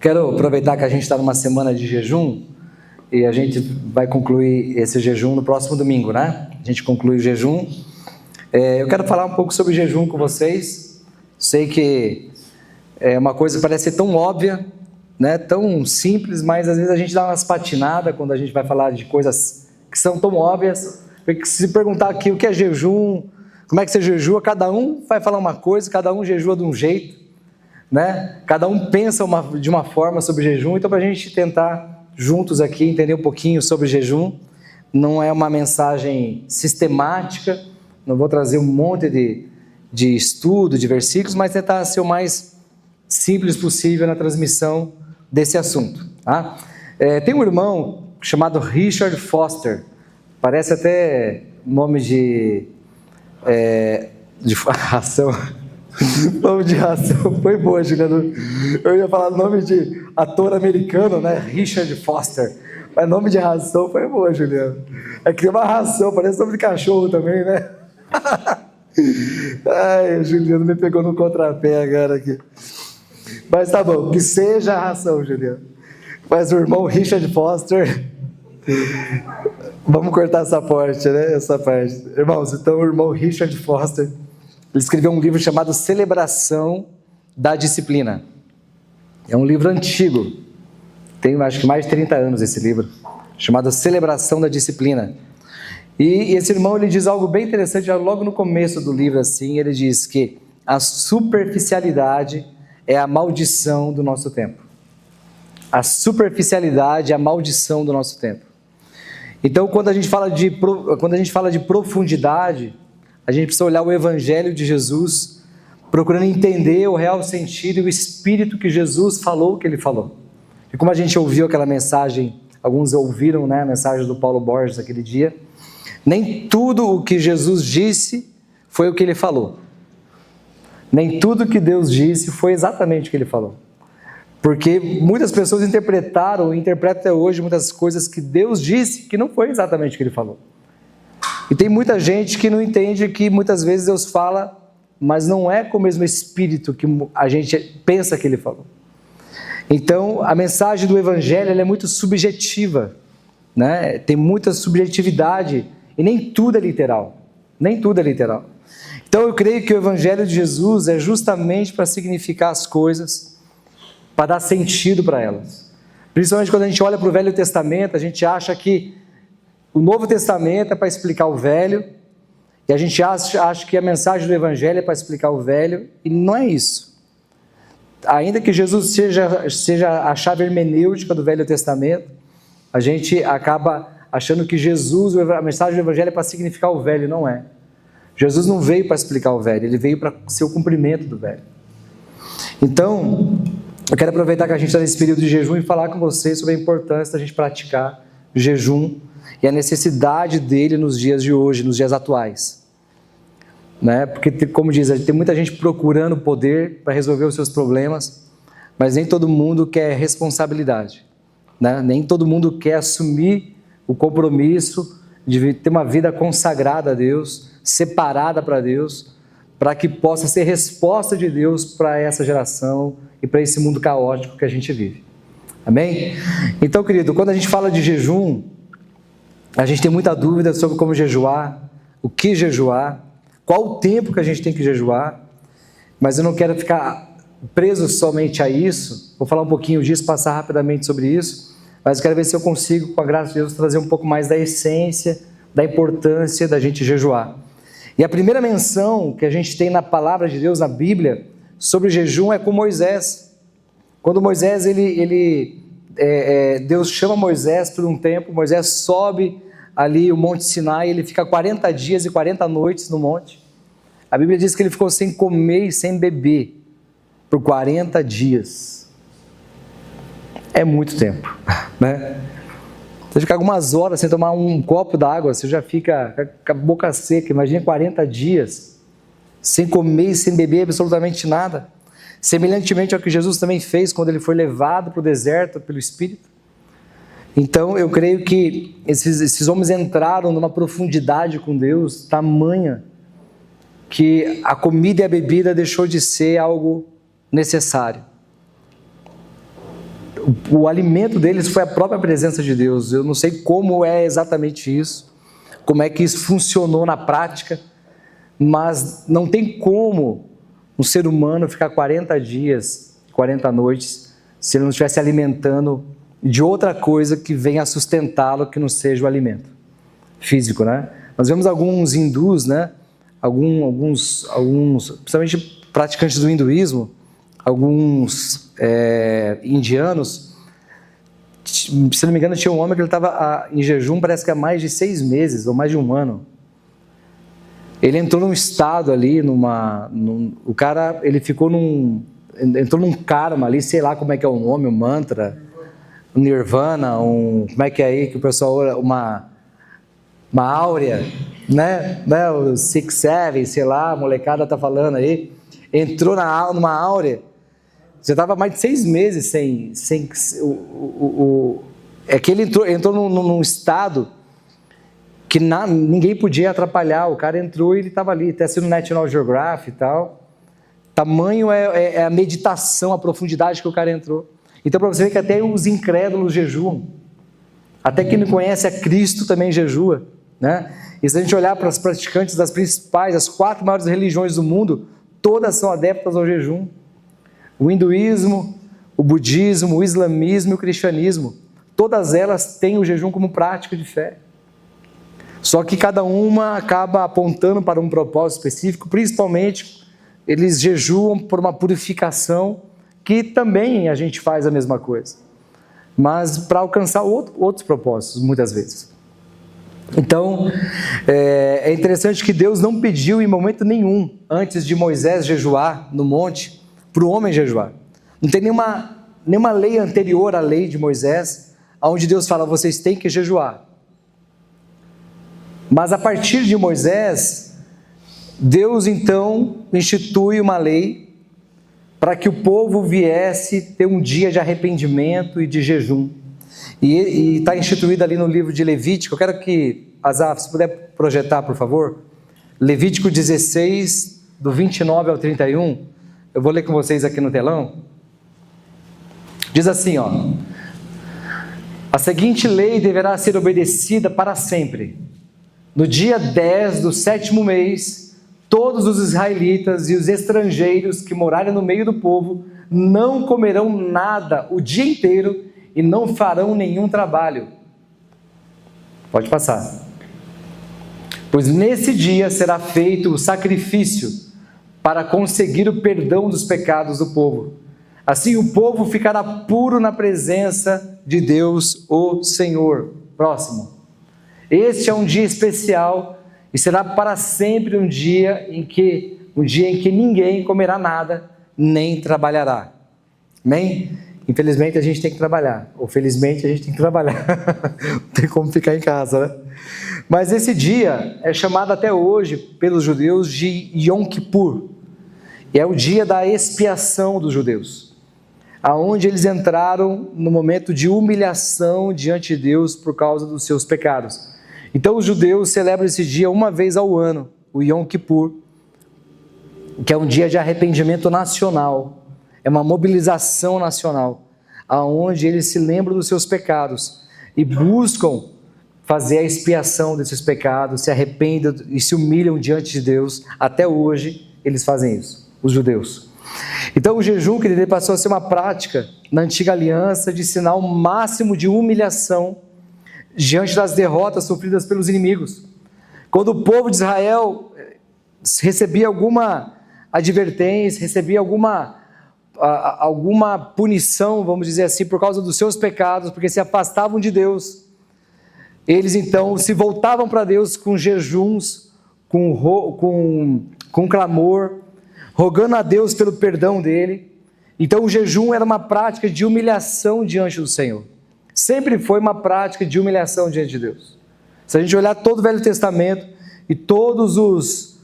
Quero aproveitar que a gente está numa semana de jejum e a gente vai concluir esse jejum no próximo domingo, né? A gente conclui o jejum. Eu quero falar um pouco sobre jejum com vocês. Sei que é uma coisa que parece ser tão óbvia, né? Tão simples, mas às vezes a gente dá umas patinadas quando a gente vai falar de coisas que são tão óbvias. Porque se perguntar aqui o que é jejum, como é que você jejua, cada um vai falar uma coisa, cada um jejua de um jeito, né? Cada um pensa de uma forma sobre jejum. Então, para a gente tentar juntos aqui entender um pouquinho sobre jejum, não é uma mensagem sistemática, não vou trazer um monte de estudo, de versículos, mas tentar ser o mais simples possível na transmissão desse assunto, tá? Tem um irmão chamado Richard Foster, parece até nome de ração. Nome de ração, foi boa, Juliano. Eu ia falar nome de ator americano, né? Richard Foster. Mas nome de ração foi boa, Juliano. É que tem uma ração, parece nome de cachorro também, né? Ai, Juliano me pegou no contrapé agora aqui. Mas tá bom, que seja a ração, Juliano. Mas o irmão Richard Foster. Vamos cortar essa parte, né? Essa parte. Irmãos, então o irmão Richard Foster, ele escreveu um livro chamado Celebração da Disciplina. É um livro antigo, tem acho que mais de 30 anos esse livro, chamado Celebração da Disciplina. E esse irmão, ele diz algo bem interessante, já logo no começo do livro, assim, ele diz que a superficialidade é a maldição do nosso tempo. A superficialidade é a maldição do nosso tempo. Então, quando a gente fala de profundidade, a gente precisa olhar o Evangelho de Jesus, procurando entender o real sentido e o espírito que Jesus falou que ele falou. E como a gente ouviu aquela mensagem, alguns ouviram, né, a mensagem do Paulo Borges aquele dia, nem tudo o que Jesus disse foi o que ele falou. Nem tudo que Deus disse foi exatamente o que ele falou. Porque muitas pessoas interpretaram e interpretam até hoje muitas coisas que Deus disse que não foi exatamente o que ele falou. E tem muita gente que não entende que muitas vezes Deus fala, mas não é com o mesmo espírito que a gente pensa que ele falou. Então, a mensagem do Evangelho ela é muito subjetiva, né? Tem muita subjetividade e nem tudo é literal. Nem tudo é literal. Então, eu creio que o Evangelho de Jesus é justamente para significar as coisas, para dar sentido para elas. Principalmente quando a gente olha para o Velho Testamento, a gente acha que o Novo Testamento é para explicar o Velho, e a gente acha que a mensagem do Evangelho é para explicar o Velho, e não é isso. Ainda que Jesus seja a chave hermenêutica do Velho Testamento, a gente acaba achando que Jesus, a mensagem do Evangelho é para significar o Velho, não é. Jesus não veio para explicar o Velho, ele veio para ser o cumprimento do Velho. Então, eu quero aproveitar que a gente está nesse período de jejum e falar com vocês sobre a importância da gente praticar jejum e a necessidade dele nos dias de hoje, nos dias atuais. Né? Porque, como diz, tem muita gente procurando poder para resolver os seus problemas, mas nem todo mundo quer responsabilidade. Né? Nem todo mundo quer assumir o compromisso de ter uma vida consagrada a Deus, separada para Deus, para que possa ser resposta de Deus para essa geração e para esse mundo caótico que a gente vive. Amém? Então, querido, quando a gente fala de jejum, a gente tem muita dúvida sobre como jejuar, o que jejuar, qual o tempo que a gente tem que jejuar, mas eu não quero ficar preso somente a isso, vou falar um pouquinho disso, passar rapidamente sobre isso, mas eu quero ver se eu consigo, com a graça de Deus, trazer um pouco mais da essência, da importância da gente jejuar. E a primeira menção que a gente tem na palavra de Deus, na Bíblia, sobre o jejum é com Moisés. Quando Moisés, Deus chama Moisés por um tempo, Moisés sobe ali o Monte Sinai, ele fica 40 dias e 40 noites no monte. A Bíblia diz que ele ficou sem comer e sem beber por 40 dias. É muito tempo, né? Você fica algumas horas sem tomar um copo d'água, você já fica com a boca seca. Imagina 40 dias sem comer e sem beber absolutamente nada. Semelhantemente ao que Jesus também fez quando ele foi levado para o deserto pelo Espírito. Então, eu creio que esses homens entraram numa profundidade com Deus tamanha que a comida e a bebida deixou de ser algo necessário. O alimento deles foi a própria presença de Deus. Eu não sei como é exatamente isso, como é que isso funcionou na prática, mas não tem como um ser humano ficar 40 dias, 40 noites, se ele não estiver se alimentando de outra coisa que venha a sustentá-lo, que não seja o alimento físico, né? Nós vemos alguns hindus, né? Alguns, principalmente praticantes do hinduísmo, alguns indianos, se não me engano, tinha um homem que ele estava em jejum, parece que há mais de 6 meses, ou mais de um ano. Ele entrou num estado ali, o cara, ele entrou num karma ali, sei lá como é que é o nome, o mantra, o nirvana, como é que é aí que o pessoal ora, uma áurea, né? O Six Seven, sei lá, a molecada tá falando aí, entrou numa áurea, já estava mais de 6 meses sem é que ele entrou num estado que ninguém podia atrapalhar. O cara entrou e ele estava ali, até sendo National Geographic e tal. Tamanho é a meditação, a profundidade que o cara entrou. Então, para você ver que até os incrédulos jejuam. Até quem não conhece a Cristo também jejua, né? E se a gente olhar para os praticantes das principais, as 4 maiores religiões do mundo, todas são adeptas ao jejum. O hinduísmo, o budismo, o islamismo e o cristianismo, todas elas têm o jejum como prática de fé. Só que cada uma acaba apontando para um propósito específico, principalmente eles jejuam por uma purificação, que também a gente faz a mesma coisa, mas para alcançar outros propósitos, muitas vezes. Então, é interessante que Deus não pediu em momento nenhum, antes de Moisés jejuar no monte, para o homem jejuar. Não tem nenhuma lei anterior à lei de Moisés, onde Deus fala, vocês têm que jejuar. Mas a partir de Moisés, Deus então institui uma lei para que o povo viesse ter um dia de arrependimento e de jejum. E está instituído ali no livro de Levítico. Eu quero que, Azaf, se puder projetar, por favor, Levítico 16, do 29 ao 31, eu vou ler com vocês aqui no telão. Diz assim, ó: a seguinte lei deverá ser obedecida para sempre. No dia 10 do 7º mês, todos os israelitas e os estrangeiros que morarem no meio do povo não comerão nada o dia inteiro e não farão nenhum trabalho. Pode passar. Pois nesse dia será feito o sacrifício para conseguir o perdão dos pecados do povo. Assim o povo ficará puro na presença de Deus, o Senhor. Próximo. Este é um dia especial e será para sempre um dia em que ninguém comerá nada, nem trabalhará. Amém? Infelizmente a gente tem que trabalhar, ou felizmente a gente tem que trabalhar, não tem como ficar em casa, né? Mas esse dia é chamado até hoje pelos judeus de Yom Kippur, e é o dia da expiação dos judeus, aonde eles entraram no momento de humilhação diante de Deus por causa dos seus pecados. Então os judeus celebram esse dia uma vez ao ano, o Yom Kippur, que é um dia de arrependimento nacional, é uma mobilização nacional, aonde eles se lembram dos seus pecados e buscam fazer a expiação desses pecados, se arrependem e se humilham diante de Deus. Até hoje eles fazem isso, os judeus. Então o jejum, querido, passou a ser uma prática na antiga aliança de sinal máximo de humilhação diante das derrotas sofridas pelos inimigos. Quando o povo de Israel recebia alguma advertência, recebia alguma punição, vamos dizer assim, por causa dos seus pecados, porque se afastavam de Deus, eles então se voltavam para Deus com jejuns, com clamor, rogando a Deus pelo perdão dele. Então o jejum era uma prática de humilhação diante do Senhor. Sempre foi uma prática de humilhação diante de Deus. Se a gente olhar todo o Velho Testamento e todos os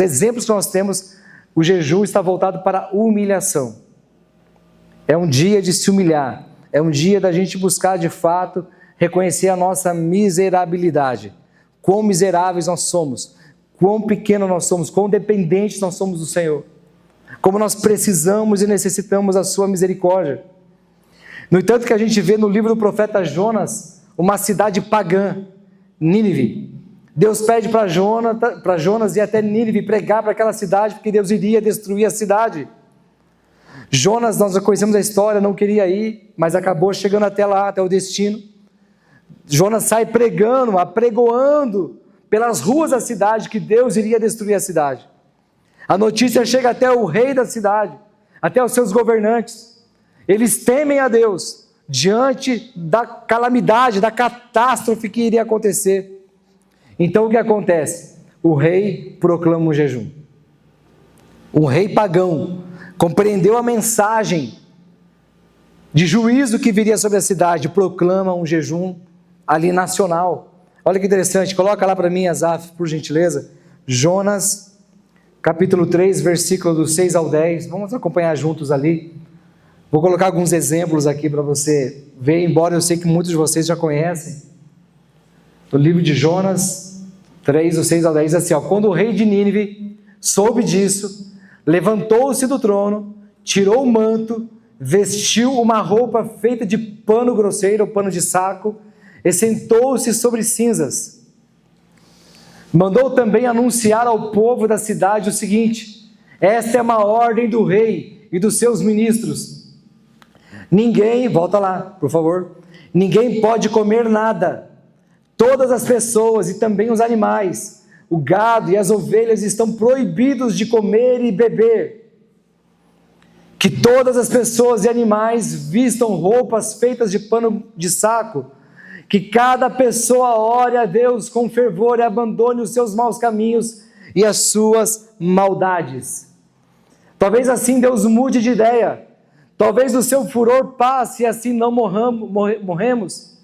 exemplos que nós temos, o jejum está voltado para a humilhação. É um dia de se humilhar, é um dia da gente buscar de fato reconhecer a nossa miserabilidade, quão miseráveis nós somos, quão pequenos nós somos, quão dependentes nós somos do Senhor, como nós precisamos e necessitamos da sua misericórdia. No entanto, que a gente vê no livro do profeta Jonas, uma cidade pagã, Nínive. Deus pede para Jonas ir até Nínive pregar para aquela cidade, porque Deus iria destruir a cidade. Jonas, nós já conhecemos a história, não queria ir, mas acabou chegando até lá, até o destino. Jonas sai pregando, apregoando pelas ruas da cidade que Deus iria destruir a cidade. A notícia chega até o rei da cidade, até os seus governantes. Eles temem a Deus diante da calamidade, da catástrofe que iria acontecer. Então o que acontece? O rei proclama um jejum. Um rei pagão compreendeu a mensagem de juízo que viria sobre a cidade, proclama um jejum ali nacional. Olha que interessante, coloca lá para mim, Asaf, por gentileza, Jonas, capítulo 3, versículo do 6 ao 10, vamos acompanhar juntos ali. Vou colocar alguns exemplos aqui para você ver, embora eu sei que muitos de vocês já conhecem. No livro de Jonas 3, do 6 ao 10, assim, quando o rei de Nínive soube disso, levantou-se do trono, tirou o manto, vestiu uma roupa feita de pano grosseiro, ou pano de saco, e sentou-se sobre cinzas. Mandou também anunciar ao povo da cidade o seguinte: esta é uma ordem do rei e dos seus ministros. Ninguém, volta lá, por favor, ninguém pode comer nada. Todas as pessoas e também os animais, o gado e as ovelhas estão proibidos de comer e beber. Que todas as pessoas e animais vistam roupas feitas de pano de saco. Que cada pessoa ore a Deus com fervor e abandone os seus maus caminhos e as suas maldades. Talvez assim Deus mude de ideia. Talvez o seu furor passe e assim não morremos.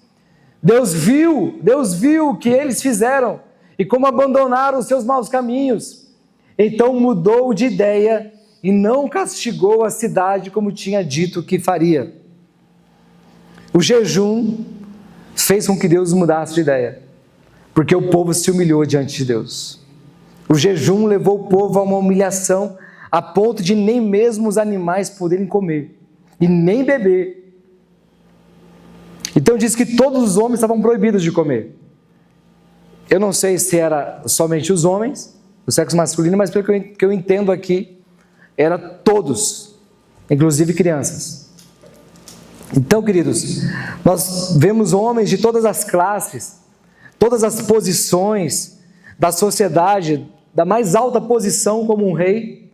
Deus viu o que eles fizeram e como abandonaram os seus maus caminhos. Então mudou de ideia e não castigou a cidade como tinha dito que faria. O jejum fez com que Deus mudasse de ideia, porque o povo se humilhou diante de Deus. O jejum levou o povo a uma humilhação a ponto de nem mesmo os animais poderem comer e nem beber. Então diz que todos os homens estavam proibidos de comer. Eu não sei se era somente os homens, o sexo masculino, mas pelo que eu entendo aqui, era todos, inclusive crianças. Então, queridos, nós vemos homens de todas as classes, todas as posições da sociedade, da mais alta posição como um rei,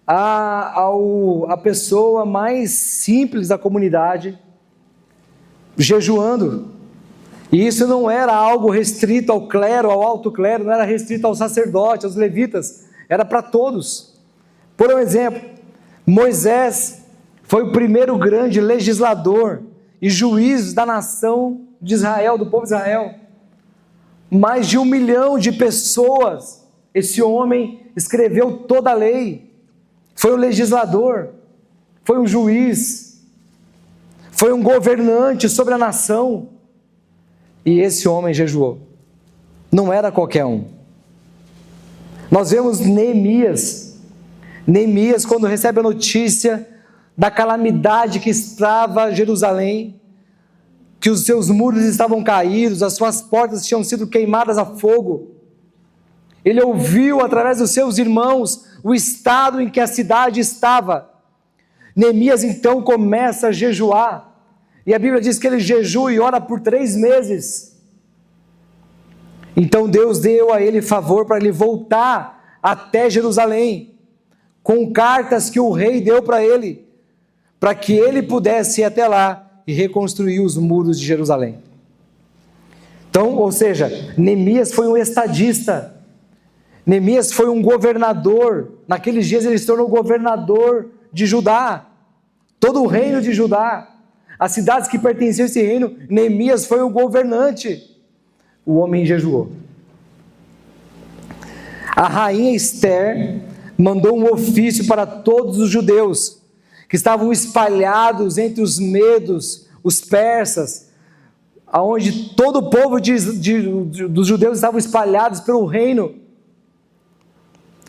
a pessoa mais simples da comunidade, jejuando. E isso não era algo restrito ao clero, ao alto clero, não era restrito ao sacerdote, aos levitas, era para todos. Por um exemplo, Moisés foi o primeiro grande legislador e juiz da nação de Israel, do povo de Israel. Mais de 1 milhão de pessoas, esse homem escreveu toda a lei, foi um legislador, foi um juiz, foi um governante sobre a nação, e esse homem jejuou. Não era qualquer um. Nós vemos Neemias, quando recebe a notícia da calamidade que estava Jerusalém, que os seus muros estavam caídos, as suas portas tinham sido queimadas a fogo. Ele ouviu através dos seus irmãos o estado em que a cidade estava. Neemias então começa a jejuar, e a Bíblia diz que ele jejua e ora por 3 meses. Então Deus deu a ele favor para ele voltar até Jerusalém, com cartas que o rei deu para ele, para que ele pudesse ir até lá e reconstruir os muros de Jerusalém. Então, ou seja, Neemias foi um estadista, Neemias foi um governador. Naqueles dias ele se tornou governador de Judá, todo o reino de Judá, as cidades que pertenciam a esse reino, Neemias foi o governante. O homem jejuou. A rainha Esther mandou um ofício para todos os judeus que estavam espalhados entre os medos, os persas, aonde todo o povo dos judeus estavam espalhados pelo reino.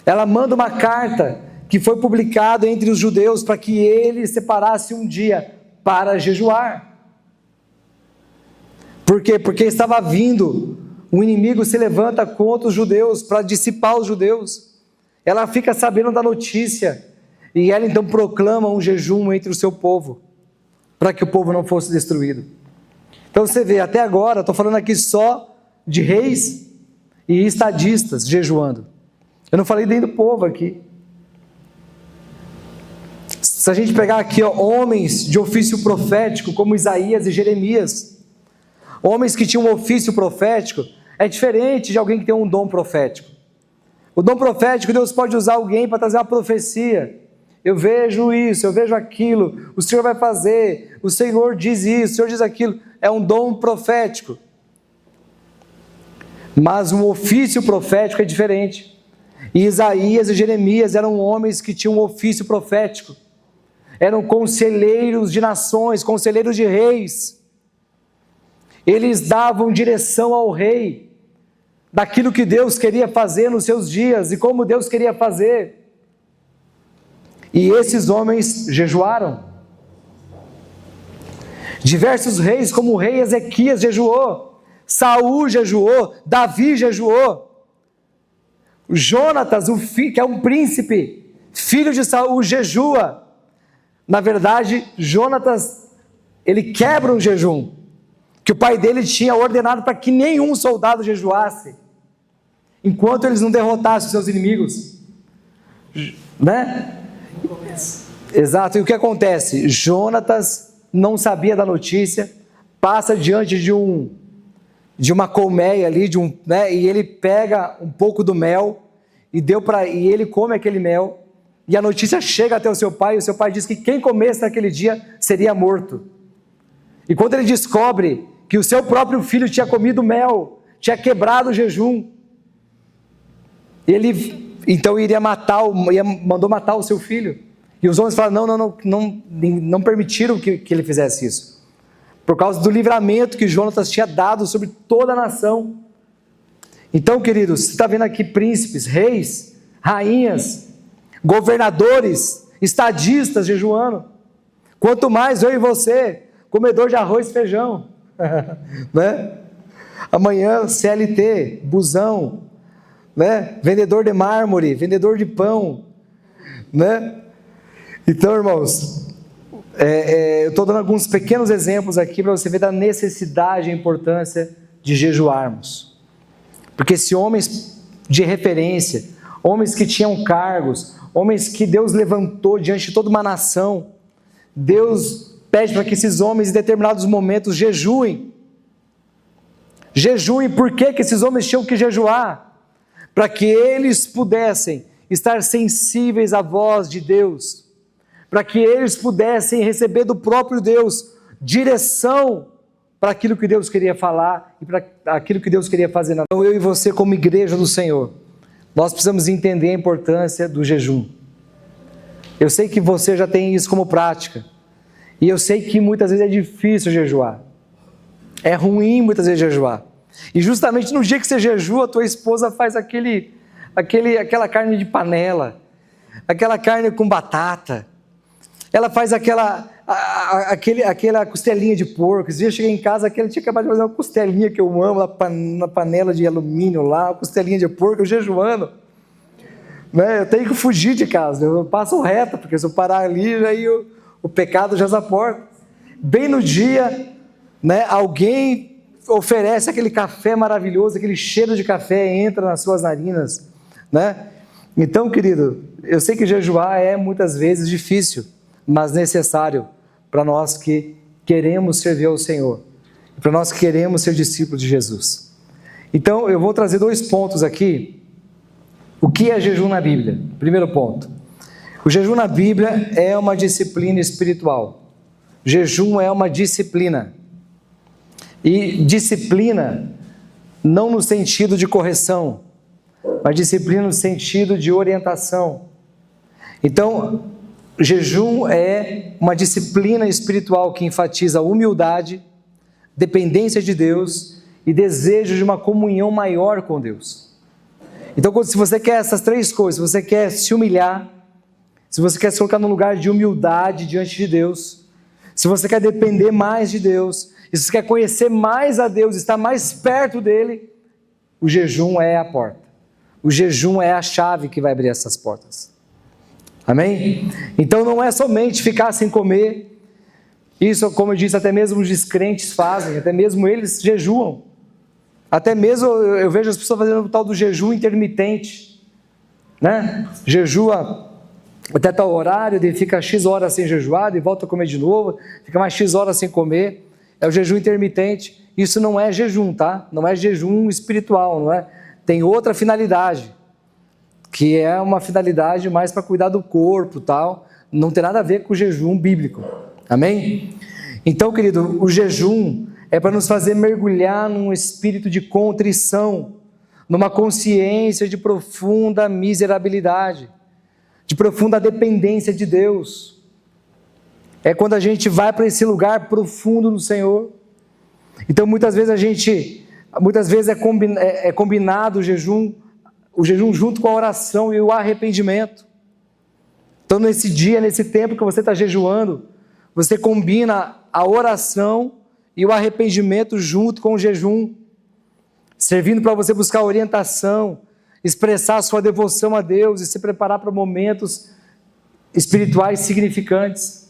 Ela manda uma carta que foi publicada entre os judeus para que ele separasse um dia para jejuar. Por quê? Porque estava vindo, o inimigo se levanta contra os judeus, para dissipar os judeus. Ela fica sabendo da notícia, e ela então proclama um jejum entre o seu povo, para que o povo não fosse destruído. Então você vê, até agora, estou falando aqui só de reis e estadistas jejuando. Eu não falei nem do povo aqui. Se a gente pegar aqui, homens de ofício profético, como Isaías e Jeremias, homens que tinham um ofício profético, é diferente de alguém que tem um dom profético. O dom profético, Deus pode usar alguém para trazer uma profecia. Eu vejo isso, eu vejo aquilo, o Senhor vai fazer, o Senhor diz isso, o Senhor diz aquilo. É um dom profético. Mas um ofício profético é diferente. E Isaías e Jeremias eram homens que tinham um ofício profético. Eram conselheiros de nações, conselheiros de reis. Eles davam direção ao rei, daquilo que Deus queria fazer nos seus dias, e como Deus queria fazer. E esses homens jejuaram. Diversos reis, como o rei Ezequias jejuou, Saul jejuou, Davi jejuou. Jonatas, que é um príncipe, filho de Saul, jejua. Na verdade, Jonatas, ele quebra um jejum, que o pai dele tinha ordenado para que nenhum soldado jejuasse, enquanto eles não derrotassem os seus inimigos. Né? Exato, e o que acontece? Jonatas não sabia da notícia, passa diante de uma colmeia ali, e ele pega um pouco do mel, e ele come aquele mel, e a notícia chega até o seu pai, e o seu pai diz que quem comesse naquele dia seria morto. E quando ele descobre que o seu próprio filho tinha comido mel, tinha quebrado o jejum, ele então mandou matar o seu filho. E os homens falaram, não permitiram que ele fizesse isso, por causa do livramento que Jonatas tinha dado sobre toda a nação. Então, queridos, você está vendo aqui príncipes, reis, rainhas, governadores, estadistas jejuando. Quanto mais eu e você, comedor de arroz e feijão, né? Amanhã CLT, busão, né? Vendedor de mármore, vendedor de pão, né? Então, irmãos, eu estou dando alguns pequenos exemplos aqui para você ver da necessidade e importância de jejuarmos. Porque se homens de referência, homens que tinham cargos, homens que Deus levantou diante de toda uma nação, Deus pede para que esses homens em determinados momentos jejuem. Jejuem, por que esses homens tinham que jejuar? Para que eles pudessem estar sensíveis à voz de Deus, para que eles pudessem receber do próprio Deus direção para aquilo que Deus queria falar e para aquilo que Deus queria fazer. Então eu e você, como igreja do Senhor, nós precisamos entender a importância do jejum. Eu sei que você já tem isso como prática, e eu sei que muitas vezes é difícil jejuar, é ruim muitas vezes jejuar, e justamente no dia que você jejua, tua esposa faz aquela carne de panela, aquela carne com batata, ela faz aquela costelinha de porco. Esse dia eu cheguei em casa, ela tinha acabado de fazer uma costelinha que eu amo, na panela de alumínio lá, uma costelinha de porco, eu jejuando. Né? Eu tenho que fugir de casa, eu passo reto, porque se eu parar ali, aí o pecado já aporta. Bem no dia, né, alguém oferece aquele café maravilhoso, aquele cheiro de café entra nas suas narinas. Né? Então, querido, eu sei que jejuar é muitas vezes difícil, mas necessário para nós que queremos servir ao Senhor, para nós que queremos ser discípulos de Jesus. Então, eu vou trazer 2 pontos aqui. O que é jejum na Bíblia? Primeiro ponto. O jejum na Bíblia é uma disciplina espiritual. Jejum é uma disciplina. E disciplina não no sentido de correção, mas disciplina no sentido de orientação. Então, jejum é uma disciplina espiritual que enfatiza humildade, dependência de Deus e desejo de uma comunhão maior com Deus. Então, se você quer essas 3 coisas, se você quer se humilhar, se você quer se colocar num lugar de humildade diante de Deus, se você quer depender mais de Deus, e se você quer conhecer mais a Deus, estar mais perto dele, o jejum é a porta. O jejum é a chave que vai abrir essas portas. Amém? Então não é somente ficar sem comer. Isso, como eu disse, até mesmo os descrentes fazem, até mesmo eles jejuam. Até mesmo eu vejo as pessoas fazendo o tal do jejum intermitente, né? Jejua até tal horário, ele fica X horas sem jejuar, e volta a comer de novo, fica mais X horas sem comer, é o jejum intermitente. Isso não é jejum, tá? Não é jejum espiritual, não é? Tem outra finalidade, que é uma finalidade mais para cuidar do corpo, tal, não tem nada a ver com o jejum bíblico, amém? Então, querido, o jejum é para nos fazer mergulhar num espírito de contrição, numa consciência de profunda miserabilidade, de profunda dependência de Deus. É quando a gente vai para esse lugar profundo no Senhor. Então muitas vezes é combinado o jejum junto com a oração e o arrependimento. Então nesse dia, nesse tempo que você está jejuando, você combina a oração e o arrependimento junto com o jejum, servindo para você buscar orientação, expressar a sua devoção a Deus e se preparar para momentos espirituais significantes.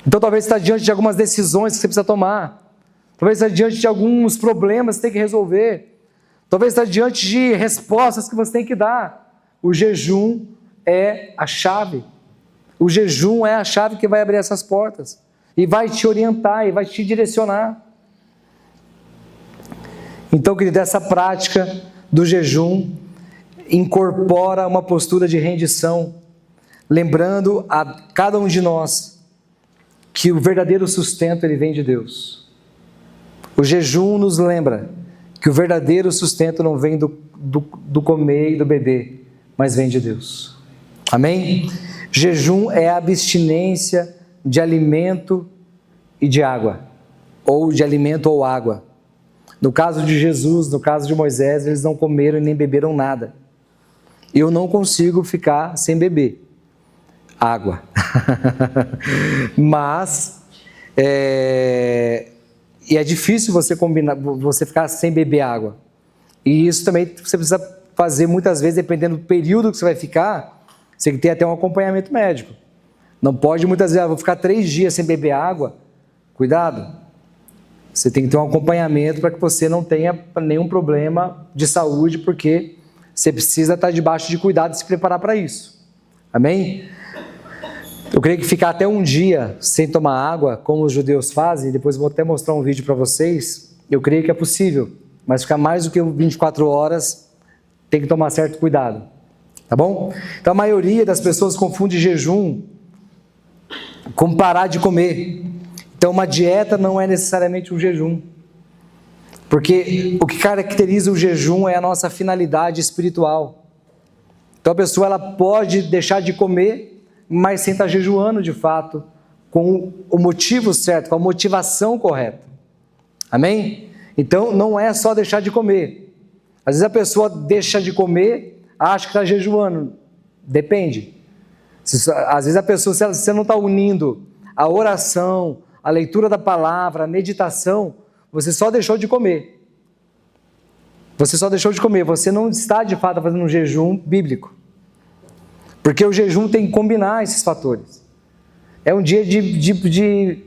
Então talvez você está diante de algumas decisões que você precisa tomar, talvez você está diante de alguns problemas que você tem que resolver, talvez você está diante de respostas que você tem que dar. O jejum é a chave. O jejum é a chave que vai abrir essas portas e vai te orientar e vai te direcionar. Então, querido, essa prática do jejum incorpora uma postura de rendição, lembrando a cada um de nós que o verdadeiro sustento ele vem de Deus. O jejum nos lembra que o verdadeiro sustento não vem do comer e do beber, mas vem de Deus. Amém? Jejum é a abstinência de alimento e de água, ou de alimento ou água. No caso de Jesus, no caso de Moisés, eles não comeram e nem beberam nada. Eu não consigo ficar sem beber água. Mas, e é difícil você ficar sem beber água. E isso também você precisa fazer muitas vezes, dependendo do período que você vai ficar, você tem que ter até um acompanhamento médico. Não pode muitas vezes, vou ficar 3 dias sem beber água. Cuidado. Você tem que ter um acompanhamento para que você não tenha nenhum problema de saúde, porque você precisa estar debaixo de cuidado e se preparar para isso. Amém? Eu creio que ficar até 1 dia sem tomar água, como os judeus fazem, depois vou até mostrar um vídeo para vocês, eu creio que é possível, mas ficar mais do que 24 horas, tem que tomar certo cuidado. Tá bom? Então a maioria das pessoas confunde jejum com parar de comer. Então uma dieta não é necessariamente um jejum. Porque o que caracteriza o jejum é a nossa finalidade espiritual. Então a pessoa ela pode deixar de comer, mas sem estar jejuando de fato, com o motivo certo, com a motivação correta. Amém? Então não é só deixar de comer. Às vezes a pessoa deixa de comer, acha que está jejuando. Depende. Às vezes a pessoa, se você não está unindo a oração, a leitura da palavra, a meditação, você só deixou de comer. Você só deixou de comer, você não está de fato fazendo um jejum bíblico. Porque o jejum tem que combinar esses fatores. É um dia de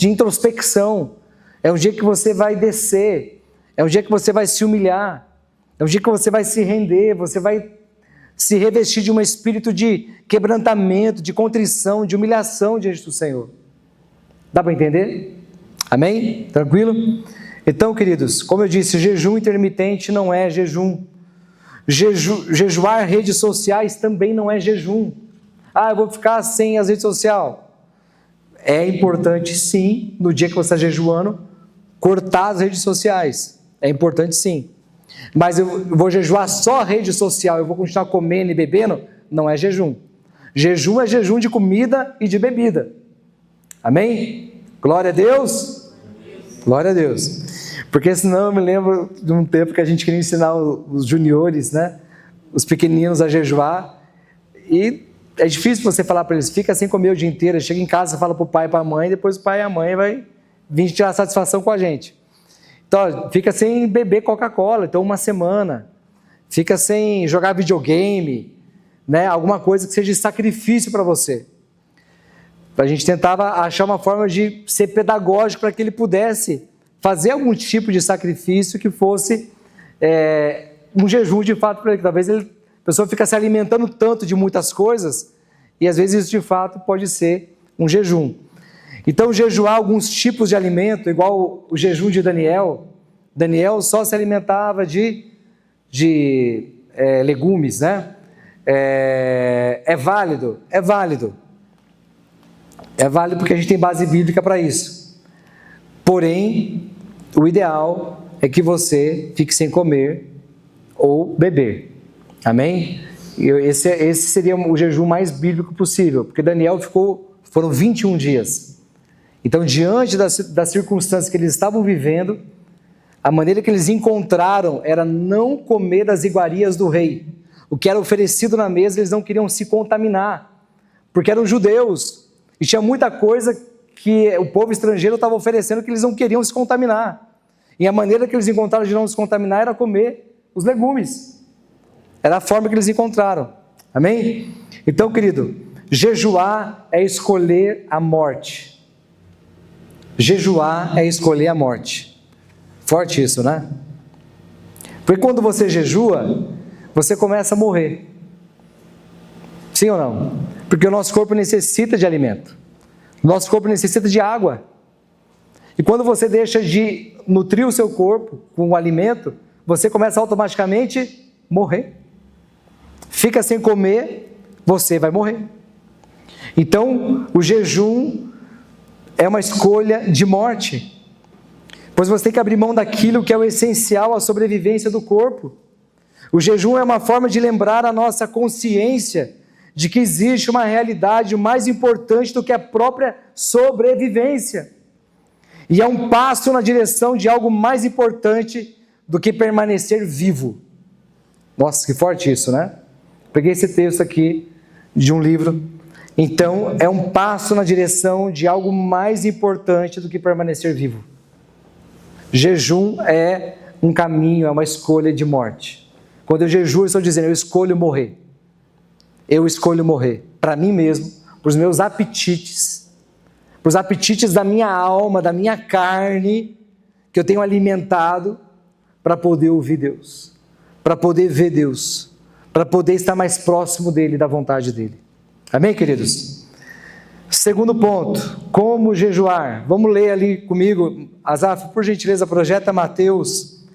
introspecção, é um dia que você vai descer, é um dia que você vai se humilhar, é um dia que você vai se render, você vai se revestir de um espírito de quebrantamento, de contrição, de humilhação diante do Senhor. Dá para entender? Amém? Tranquilo? Então, queridos, como eu disse, jejum intermitente não é jejum. Jejuar redes sociais também não é jejum. Eu vou ficar sem as redes sociais. É importante sim, no dia que você está jejuando, cortar as redes sociais. É importante sim. Mas eu vou jejuar só a rede social, eu vou continuar comendo e bebendo? Não é jejum. Jejum é jejum de comida e de bebida. Amém? Glória a Deus? Glória a Deus. Porque senão eu me lembro de um tempo que a gente queria ensinar os juniores, né? Os pequeninos a jejuar. E É difícil você falar para eles, fica sem comer o dia inteiro, chega em casa, fala para o pai e para a mãe, depois o pai e a mãe vai vir tirar satisfação com a gente. Então, fica sem beber Coca-Cola, então uma semana. Fica sem jogar videogame, né? Alguma coisa que seja sacrifício para você. A gente tentava achar uma forma de ser pedagógico para que ele pudesse fazer algum tipo de sacrifício que fosse um jejum de fato para ele. Talvez a pessoa fica se alimentando tanto de muitas coisas e às vezes isso de fato pode ser um jejum. Então jejuar alguns tipos de alimento, igual o jejum de Daniel. Daniel só se alimentava de legumes, né? É válido? É válido. É válido porque a gente tem base bíblica para isso. Porém, o ideal é que você fique sem comer ou beber. Amém? Esse seria o jejum mais bíblico possível, porque Daniel foram 21 dias. Então, diante das circunstâncias que eles estavam vivendo, a maneira que eles encontraram era não comer das iguarias do rei. O que era oferecido na mesa, eles não queriam se contaminar, porque eram judeus. E tinha muita coisa que o povo estrangeiro estava oferecendo que eles não queriam se contaminar. E a maneira que eles encontraram de não se contaminar era comer os legumes. Era a forma que eles encontraram. Amém? Então, querido, jejuar é escolher a morte. Jejuar é escolher a morte. Forte isso, né? Porque quando você jejua, você começa a morrer. Sim ou não? Porque o nosso corpo necessita de alimento. O nosso corpo necessita de água. E quando você deixa de nutrir o seu corpo com o alimento, você começa automaticamente a morrer. Fica sem comer, você vai morrer. Então, o jejum é uma escolha de morte. Pois você tem que abrir mão daquilo que é o essencial à sobrevivência do corpo. O jejum é uma forma de lembrar a nossa consciência de que existe uma realidade mais importante do que a própria sobrevivência. E é um passo na direção de algo mais importante do que permanecer vivo. Nossa, que forte isso, né? Peguei esse texto aqui de um livro. Então, é um passo na direção de algo mais importante do que permanecer vivo. Jejum é um caminho, é uma escolha de morte. Quando eu jejuo, eu estou dizendo, eu escolho morrer. Eu escolho morrer. Para mim mesmo, para os meus apetites, para os apetites da minha alma, da minha carne, que eu tenho alimentado, para poder ouvir Deus, para poder ver Deus, para poder estar mais próximo dEle, da vontade dEle. Amém, queridos? Segundo ponto, como jejuar? Vamos ler ali comigo. Asaf, por gentileza, projeta Mateus,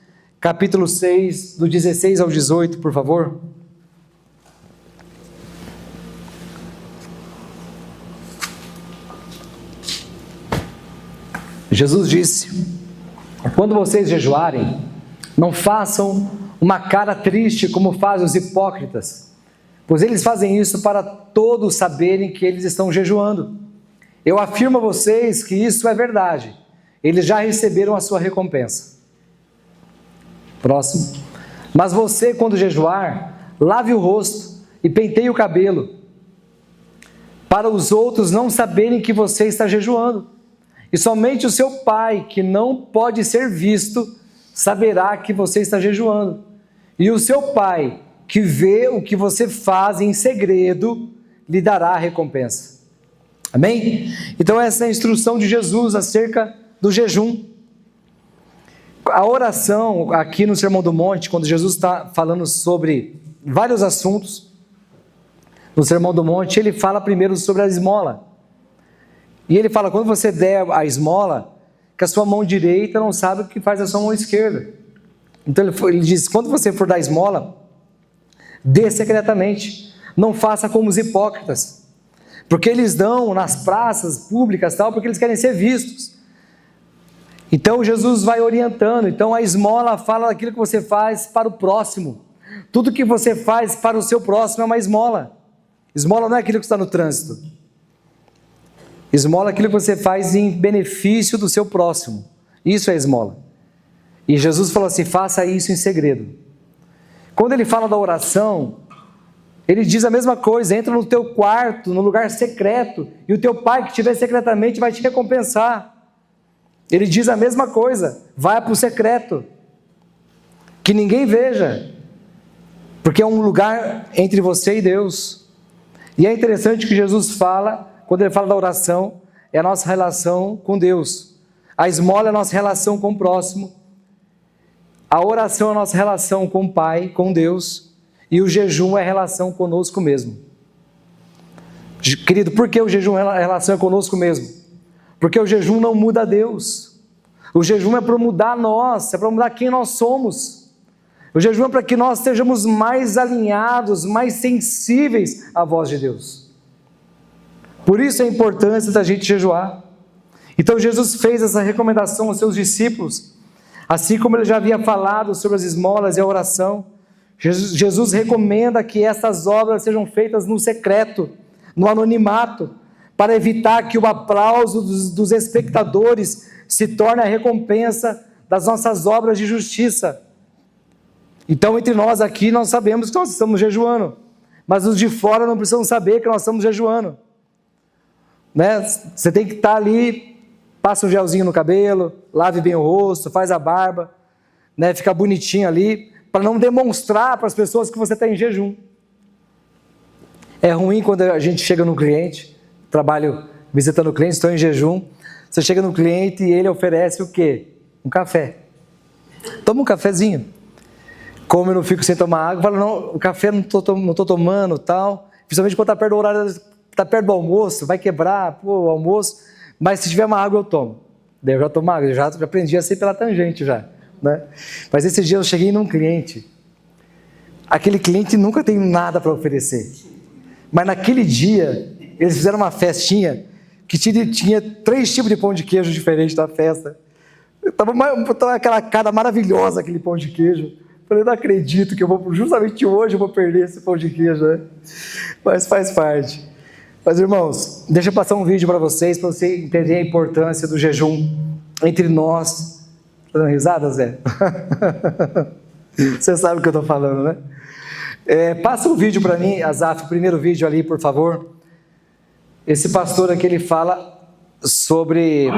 capítulo 6, do 16 ao 18, por favor. Jesus disse, quando vocês jejuarem, não façam uma cara triste como fazem os hipócritas, pois eles fazem isso para todos saberem que eles estão jejuando. Eu afirmo a vocês que isso é verdade. Eles já receberam a sua recompensa. Próximo. Mas você, quando jejuar, lave o rosto e penteie o cabelo, para os outros não saberem que você está jejuando. E somente o seu pai, que não pode ser visto, saberá que você está jejuando. E o seu pai, que vê o que você faz em segredo, lhe dará a recompensa. Amém? Então essa é a instrução de Jesus acerca do jejum. A oração aqui no Sermão do Monte, quando Jesus está falando sobre vários assuntos, no Sermão do Monte, ele fala primeiro sobre a esmola. E ele fala, quando você der a esmola, que a sua mão direita não sabe o que faz a sua mão esquerda. Então ele diz, quando você for dar esmola, dê secretamente, não faça como os hipócritas, porque eles dão nas praças públicas, tal, porque eles querem ser vistos. Então Jesus vai orientando. Então a esmola fala daquilo que você faz para o próximo. Tudo que você faz para o seu próximo é uma esmola. Esmola não é aquilo que está no trânsito. Esmola é aquilo que você faz em benefício do seu próximo. Isso é esmola. E Jesus falou assim, faça isso em segredo. Quando ele fala da oração, Ele diz a mesma coisa: entra no teu quarto, no lugar secreto, e o teu pai que estiver secretamente vai te recompensar. Ele diz a mesma coisa: vai para o secreto, que ninguém veja, porque é um lugar entre você e Deus. E é interessante que Jesus fala, quando ele fala da oração, é a nossa relação com Deus. A esmola é a nossa relação com o próximo. A oração é a nossa relação com o Pai, com Deus. E o jejum é a relação conosco mesmo. Querido, por que o jejum é a relação conosco mesmo? Porque o jejum não muda Deus. O jejum é para mudar nós, é para mudar quem nós somos. O jejum é para que nós estejamos mais alinhados, mais sensíveis à voz de Deus. Por isso a importância da gente jejuar. Então Jesus fez essa recomendação aos seus discípulos, assim como ele já havia falado sobre as esmolas e a oração. Jesus recomenda que essas obras sejam feitas no secreto, no anonimato, para evitar que o aplauso dos espectadores se torne a recompensa das nossas obras de justiça. Então, entre nós aqui, nós sabemos que nós estamos jejuando, mas os de fora não precisam saber que nós estamos jejuando. Né? Você tem que estar ali, passa um gelzinho no cabelo, lave bem o rosto, faz a barba, né? Fica bonitinho ali, para não demonstrar para as pessoas que você está em jejum. É ruim quando a gente chega no cliente, trabalho visitando o cliente, estou em jejum, você chega no cliente e ele oferece o quê? Um café. Toma um cafezinho. Como eu não fico sem tomar água, eu falo, não, o café não estou tomando, tal. Principalmente quando está perto do horário, está perto do almoço, vai quebrar, o almoço. Mas se tiver uma água, eu tomo. Daí eu já tomo água, eu já aprendi a ser pela tangente já. Né? Mas esse dia eu cheguei num cliente. Aquele cliente nunca tem nada para oferecer. Mas naquele dia, eles fizeram uma festinha que tinha 3 tipos de pão de queijo diferentes na festa. Estava aquela cara maravilhosa, aquele pão de queijo. Eu não acredito que justamente hoje eu vou perder esse pão de queijo, né? Mas faz parte. Mas, irmãos, deixa eu passar um vídeo para vocês entenderem a importância do jejum entre nós. Tá dando risada, Zé? Você sabe o que eu estou falando, né? Passa um vídeo para mim, Azaf, o primeiro vídeo ali, por favor. Esse pastor aqui, ele fala sobre...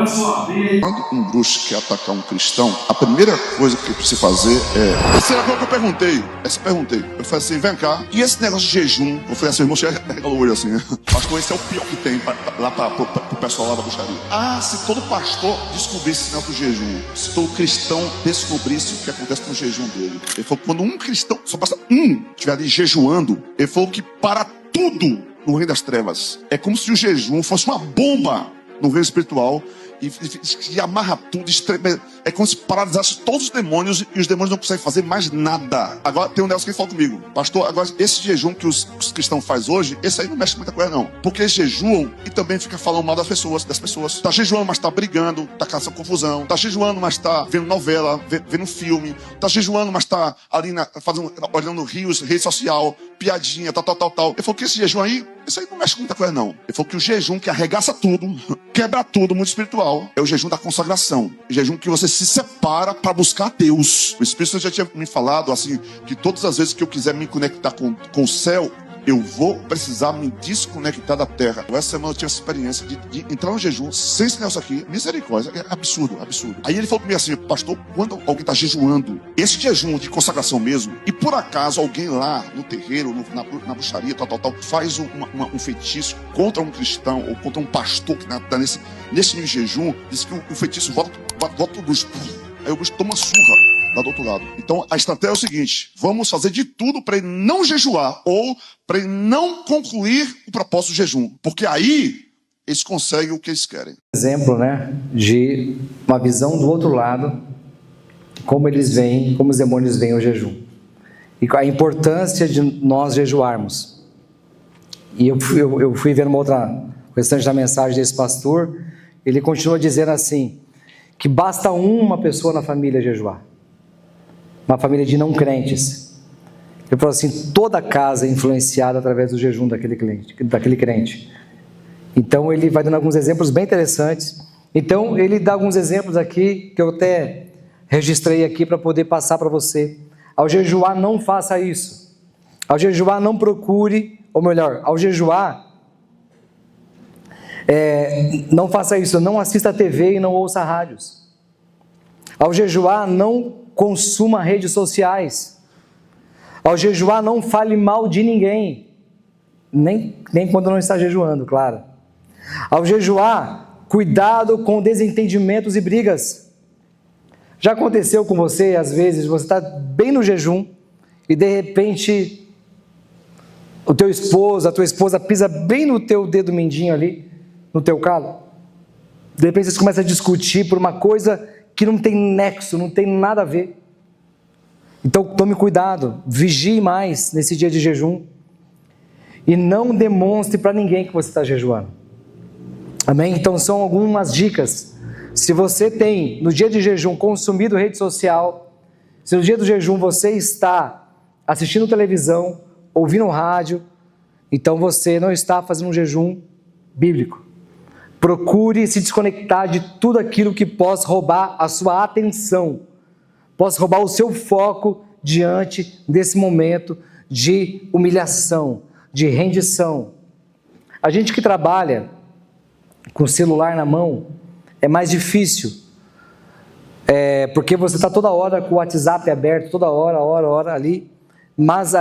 Quando um bruxo quer atacar um cristão, a primeira coisa que ele precisa fazer é... Essa era a coisa que eu perguntei. Eu falei assim, vem cá, e esse negócio de jejum? Eu falei assim, irmão, chega o olho assim, né? Pastor, esse é o pior que tem lá pro pessoal lá da bruxaria. Ah, se todo pastor descobrisse esse negócio do jejum, se todo cristão descobrisse o que acontece no jejum dele. Ele falou, quando um cristão, só basta estiver ali jejuando, ele falou que para tudo no reino das trevas. É como se o jejum fosse uma bomba no reino espiritual e amarra tudo, é como se paralisasse todos os demônios e os demônios não conseguem fazer mais nada. Agora tem um negócio que ele fala comigo, pastor, agora esse jejum que os cristãos fazem hoje, esse aí não mexe com muita coisa não, porque eles jejuam e também fica falando mal das pessoas, tá jejuando, mas tá brigando, tá caçando confusão, tá jejuando, mas tá vendo novela, vendo filme, tá jejuando, mas tá ali olhando rios, rede social, piadinha, tal. Ele falou que esse jejum aí, isso aí não mexe com muita coisa não. Ele falou que o jejum que arregaça tudo, quebra tudo, muito espiritual, é o jejum da consagração. O jejum que você se separa para buscar Deus. O Espírito Santo já tinha me falado assim, que todas as vezes que eu quiser me conectar com o céu, eu vou precisar me desconectar da terra. Essa semana eu tive essa experiência de entrar no jejum sem esse negócio aqui. Misericórdia, é absurdo. Aí ele falou comigo assim, pastor, quando alguém está jejuando, esse jejum de consagração mesmo, e por acaso alguém lá no terreiro, na bruxaria, tal, faz um feitiço contra um cristão ou contra um pastor que está nesse nível de jejum, diz que o feitiço volta o bruxo. Aí o bruxo toma uma surra lá do outro lado. Então a estratégia é o seguinte, vamos fazer de tudo para ele não jejuar ou para ele não concluir o propósito do jejum, porque aí eles conseguem o que eles querem. Exemplo, né, de uma visão do outro lado, como eles veem, como os demônios veem o jejum e a importância de nós jejuarmos. E eu fui ver uma outra restante da mensagem desse pastor, ele continua dizendo assim, que basta uma pessoa na família jejuar, uma família de não crentes. Ele falou assim, toda casa é influenciada através do jejum daquele crente. Então ele vai dando alguns exemplos bem interessantes. Então ele dá alguns exemplos aqui, que eu até registrei aqui para poder passar para você. Ao jejuar, não faça isso. Ao jejuar, não procure, ou melhor, ao jejuar, não faça isso, não assista a TV e não ouça rádios. Ao jejuar, não consuma redes sociais. Ao jejuar, não fale mal de ninguém, nem quando não está jejuando, claro. Ao jejuar, cuidado com desentendimentos e brigas. Já aconteceu com você, às vezes, você está bem no jejum e de repente o teu esposo, a tua esposa pisa bem no teu dedo mindinho ali, no teu calo. De repente você começa a discutir por uma coisa que não tem nexo, não tem nada a ver. Então tome cuidado, vigie mais nesse dia de jejum e não demonstre para ninguém que você está jejuando. Amém? Então são algumas dicas. Se você tem no dia de jejum consumido rede social, se no dia do jejum você está assistindo televisão, ouvindo rádio, então você não está fazendo um jejum bíblico. Procure se desconectar de tudo aquilo que possa roubar a sua atenção, possa roubar o seu foco diante desse momento de humilhação, de rendição. A gente que trabalha com o celular na mão é mais difícil, porque você está toda hora com o WhatsApp aberto, toda hora ali, mas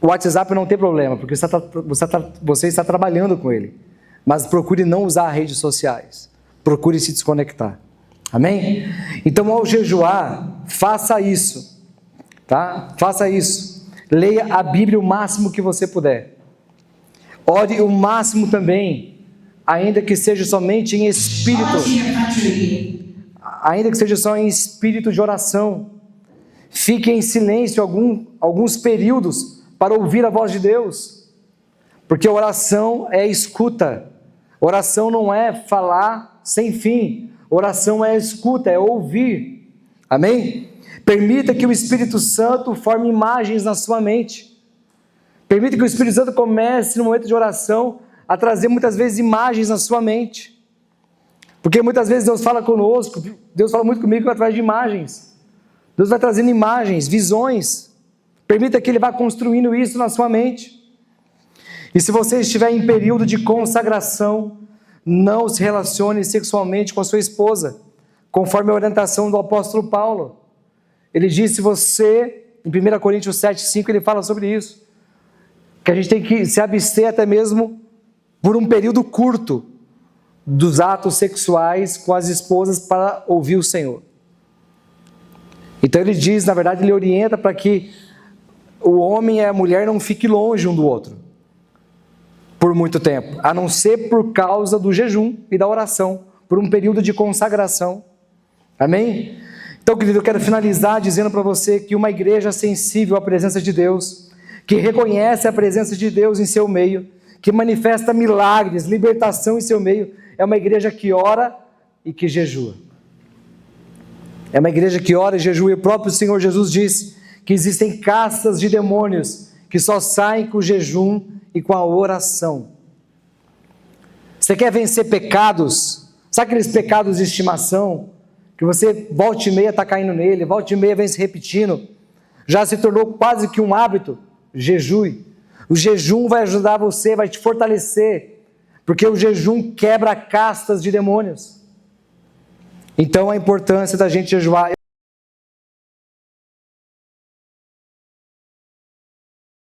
o WhatsApp não tem problema, porque você está trabalhando com ele. Mas procure não usar redes sociais. Procure se desconectar. Amém? Então, ao jejuar, faça isso. Tá? Faça isso. Leia a Bíblia o máximo que você puder. Ore o máximo também, ainda que seja somente em espírito. Ainda que seja só em espírito de oração. Fique em silêncio alguns períodos para ouvir a voz de Deus. Porque oração é escuta. Oração não é falar sem fim. Oração é escuta, é ouvir. Amém? Permita que o Espírito Santo forme imagens na sua mente. Permita que o Espírito Santo comece no momento de oração a trazer muitas vezes imagens na sua mente. Porque muitas vezes Deus fala conosco, Deus fala muito comigo através de imagens. Deus vai trazendo imagens, visões. Permita que Ele vá construindo isso na sua mente. E se você estiver em período de consagração, não se relacione sexualmente com a sua esposa, conforme a orientação do apóstolo Paulo. Ele disse, em 1 Coríntios 7:5, ele fala sobre isso, que a gente tem que se abster até mesmo por um período curto dos atos sexuais com as esposas para ouvir o Senhor. Então ele diz, na verdade, ele orienta para que o homem e a mulher não fiquem longe um do outro por muito tempo, a não ser por causa do jejum e da oração, por um período de consagração. Amém? Então, querido, eu quero finalizar dizendo para você que uma igreja sensível à presença de Deus, que reconhece a presença de Deus em seu meio, que manifesta milagres, libertação em seu meio, é uma igreja que ora e que jejua. É uma igreja que ora e jejua, e o próprio Senhor Jesus disse que existem castas de demônios que só saem com o jejum e com a oração. Você quer vencer pecados? Sabe aqueles pecados de estimação? Que você volta e meia está caindo nele, volta e meia vem se repetindo. Já se tornou quase que um hábito. Jejue. O jejum vai ajudar você, vai te fortalecer. Porque o jejum quebra castas de demônios. Então a importância da gente jejuar.